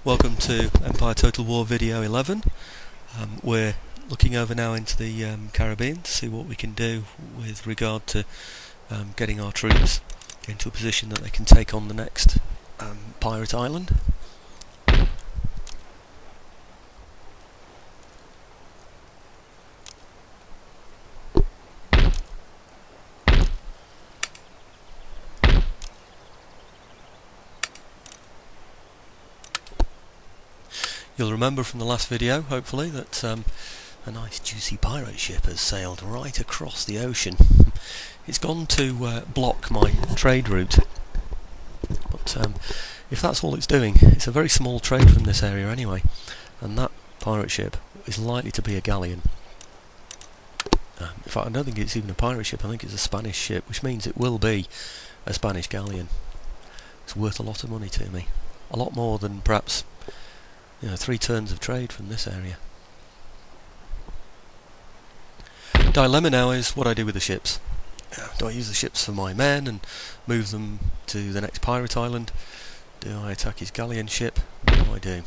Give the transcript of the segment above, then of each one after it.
Welcome to Empire Total War video 11. We're looking over now into the Caribbean to see what we can do with regard to getting our troops into a position that they can take on the next pirate island. You'll remember from the last video, hopefully, that a nice juicy pirate ship has sailed right across the ocean. It's gone to block my trade route, but if that's all it's doing, it's a very small trade from this area anyway, and that pirate ship is likely to be a galleon. In fact, I don't think it's even a pirate ship, I think it's a Spanish ship, which means it will be a Spanish galleon. It's worth a lot of money to me, a lot more than perhaps 3 turns of trade from this area. Dilemma now is what I do with the ships. Do I use the ships for my men and move them to the next pirate island? Do I attack his galleon ship? What do I do?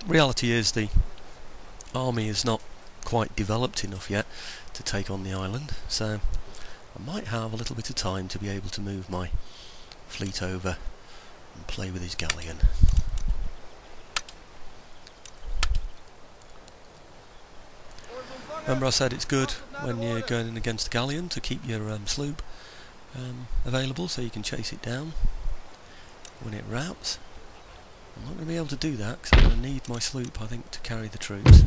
Reality is the army is not quite developed enough yet to take on the island, so I might have a little bit of time to be able to move my fleet over and play with his galleon. Remember I said it's good when you're going in against the galleon to keep your sloop available so you can chase it down when it routs. I'm not going to be able to do that because I'm going to need my sloop, I think, to carry the troops.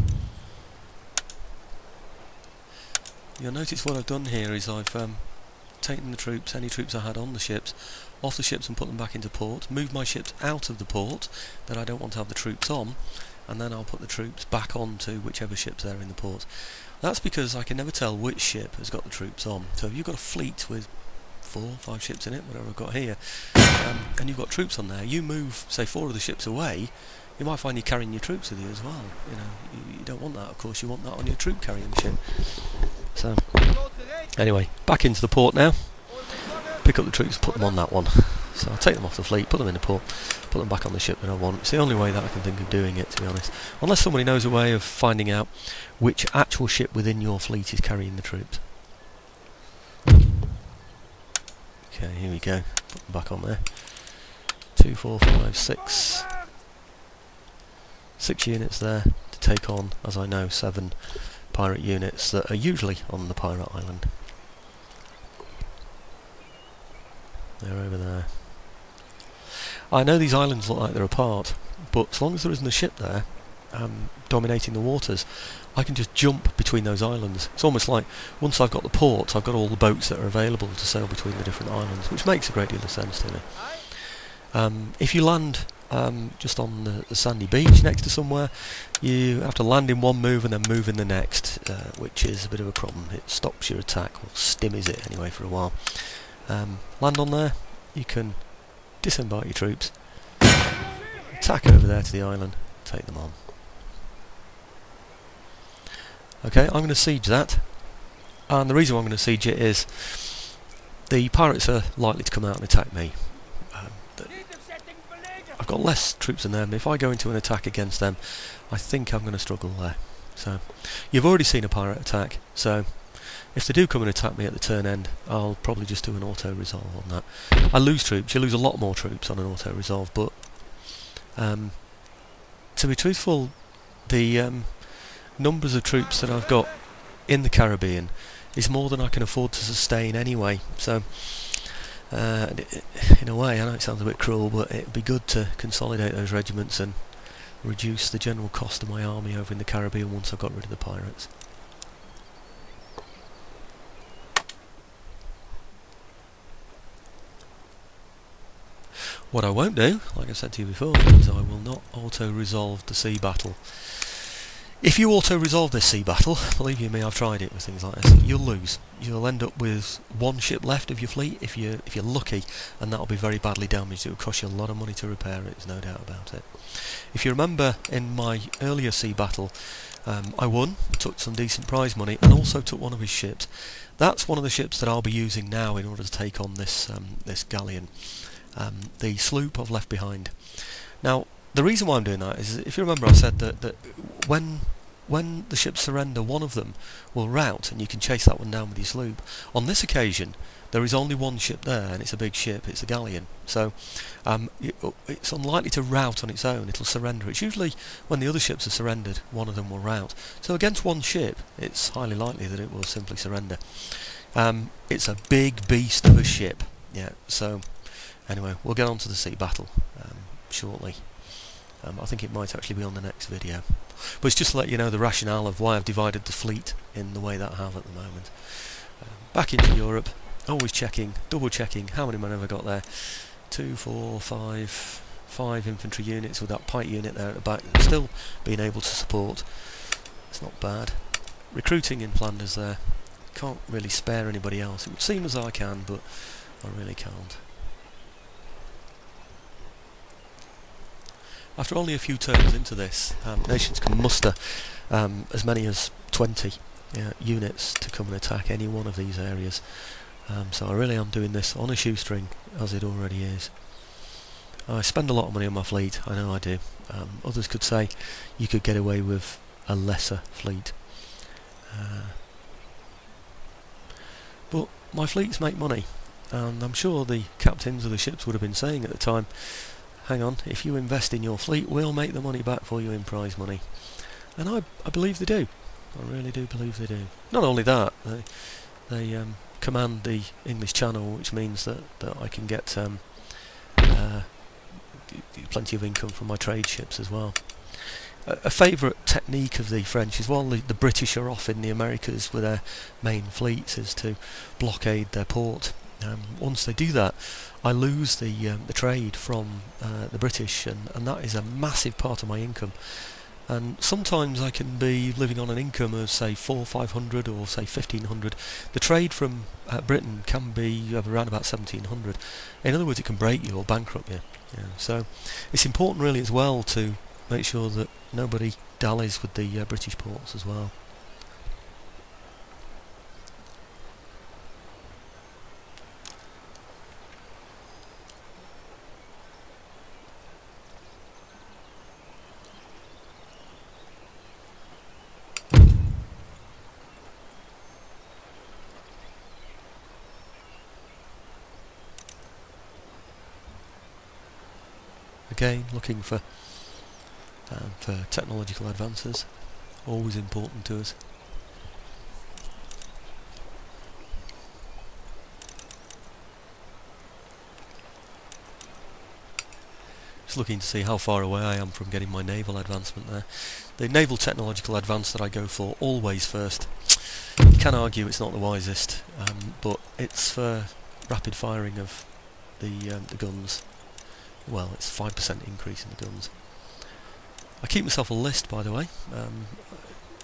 You'll notice what I've done here is I've taken the troops, any troops I had on the ships, off the ships and put them back into port, move my ships out of the port that I don't want to have the troops on, and then I'll put the troops back onto whichever ship's there in the port. That's because I can never tell which ship has got the troops on. So if you've got a fleet with 4 or 5 ships in it, whatever I've got here, and you've got troops on there, you move, say, 4 of the ships away, you might find you're carrying your troops with you as well. You don't want that, of course, you want that on your troop carrying ship. So, anyway, back into the port now. Pick up the troops, put them on that one. So I'll take them off the fleet, put them in the port, put them back on the ship that I want. It's the only way that I can think of doing it, to be honest. Unless somebody knows a way of finding out which actual ship within your fleet is carrying the troops. Okay, here we go. Put them back on there. 2, 4, 5, 6. 6 units there to take on, as I know, 7 pirate units that are usually on the pirate island. They're over there. I know these islands look like they're apart, but as long as there isn't a ship there dominating the waters, I can just jump between those islands. It's almost like once I've got the port, I've got all the boats that are available to sail between the different islands, which makes a great deal of sense to me. If you land just on the sandy beach next to somewhere, you have to land in one move and then move in the next, which is a bit of a problem. It stops your attack, or stymies it anyway for a while. Land on there, you can disembark your troops, attack over there to the island, take them on. Okay, I'm going to siege that, and the reason why I'm going to siege it is the pirates are likely to come out and attack me. I've got less troops than them. If I go into an attack against them, I think I'm going to struggle there. So, you've already seen a pirate attack, so if they do come and attack me at the turn end, I'll probably just do an auto-resolve on that. I lose troops, you lose a lot more troops on an auto-resolve, but to be truthful, the numbers of troops that I've got in the Caribbean is more than I can afford to sustain anyway, so in a way, I know it sounds a bit cruel, but it would be good to consolidate those regiments and reduce the general cost of my army over in the Caribbean once I've got rid of the pirates. What I won't do, like I said to you before, is I will not auto-resolve the sea battle. If you auto-resolve this sea battle, believe you me, I've tried it with things like this, you'll lose. You'll end up with 1 ship left of your fleet if you're lucky, and that'll be very badly damaged. It will cost you a lot of money to repair it, there's no doubt about it. If you remember in my earlier sea battle, I won, took some decent prize money, and also took one of his ships. That's one of the ships that I'll be using now in order to take on this this galleon. the sloop I've left behind. Now, the reason why I'm doing that is, if you remember, I said that when the ships surrender, one of them will rout, and you can chase that one down with your sloop. On this occasion, there is only one ship there, and it's a big ship. It's a galleon, so it's unlikely to rout on its own. It'll surrender. It's usually when the other ships have surrendered, one of them will rout. So against one ship, it's highly likely that it will simply surrender. It's a big beast of a ship. Yeah. So anyway, we'll get on to the sea battle shortly. I think it might actually be on the next video. But it's just to let you know the rationale of why I've divided the fleet in the way that I have at the moment. Back into Europe, always checking, double checking how many men have I got there. 2, 4, 5 infantry units with that pike unit there at the back, still being able to support. It's not bad. Recruiting in Flanders there. Can't really spare anybody else. It would seem as though I can, but I really can't. After only a few turns into this, nations can muster as many as 20 units to come and attack any one of these areas. So I really am doing this on a shoestring, as it already is. I spend a lot of money on my fleet, I know I do. Others could say you could get away with a lesser fleet. But my fleets make money, and I'm sure the captains of the ships would have been saying at the time, hang on, if you invest in your fleet, we'll make the money back for you in prize money. And I believe they do. I really do believe they do. Not only that, they command the English Channel, which means that I can get plenty of income from my trade ships as well. A favourite technique of the French is, while the British are off in the Americas with their main fleets, is to blockade their port. Once they do that, I lose the trade from the British, and that is a massive part of my income. And sometimes I can be living on an income of, say, 400-500 or say 1500. The trade from Britain can be around about 1700. In other words, it can break you or bankrupt you. So it's important really as well to make sure that nobody dallies with the British ports as well. Again, looking for technological advances, always important to us. Just looking to see how far away I am from getting my naval advancement there. The naval technological advance that I go for, always first. You can argue it's not the wisest, but it's for rapid firing of the guns. Well, it's 5% increase in the guns. I keep myself a list, by the way,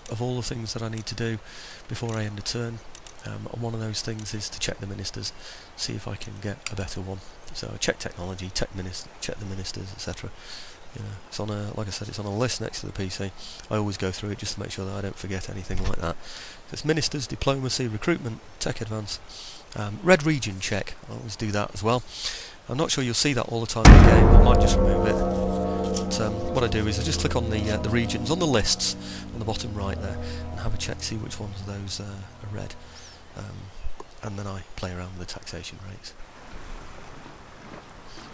of all the things that I need to do before I end a turn. And one of those things is to check the ministers, see if I can get a better one. So check technology, check the ministers, etc. It's on a, like I said, it's on a list next to the PC. I always go through it just to make sure that I don't forget anything like that. So it's ministers, diplomacy, recruitment, tech advance, red region check. I always do that as well. I'm not sure you'll see that all the time in the game. I might just remove it. But what I do is I just click on the regions on the lists on the bottom right there and have a check, see which ones of those are red, and then I play around with the taxation rates.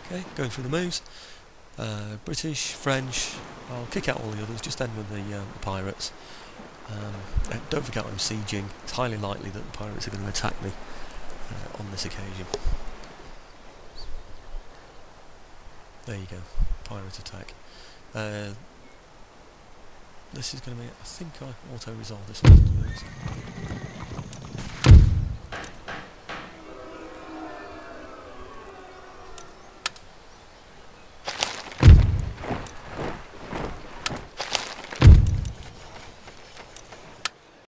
Okay, going through the moves. British, French. I'll kick out all the others. Just end with the pirates. Don't forget I'm sieging. It's highly likely that the pirates are going to attack me on this occasion. There you go, pirate attack. This is going to be, I think I auto-resolve this one, to be honest.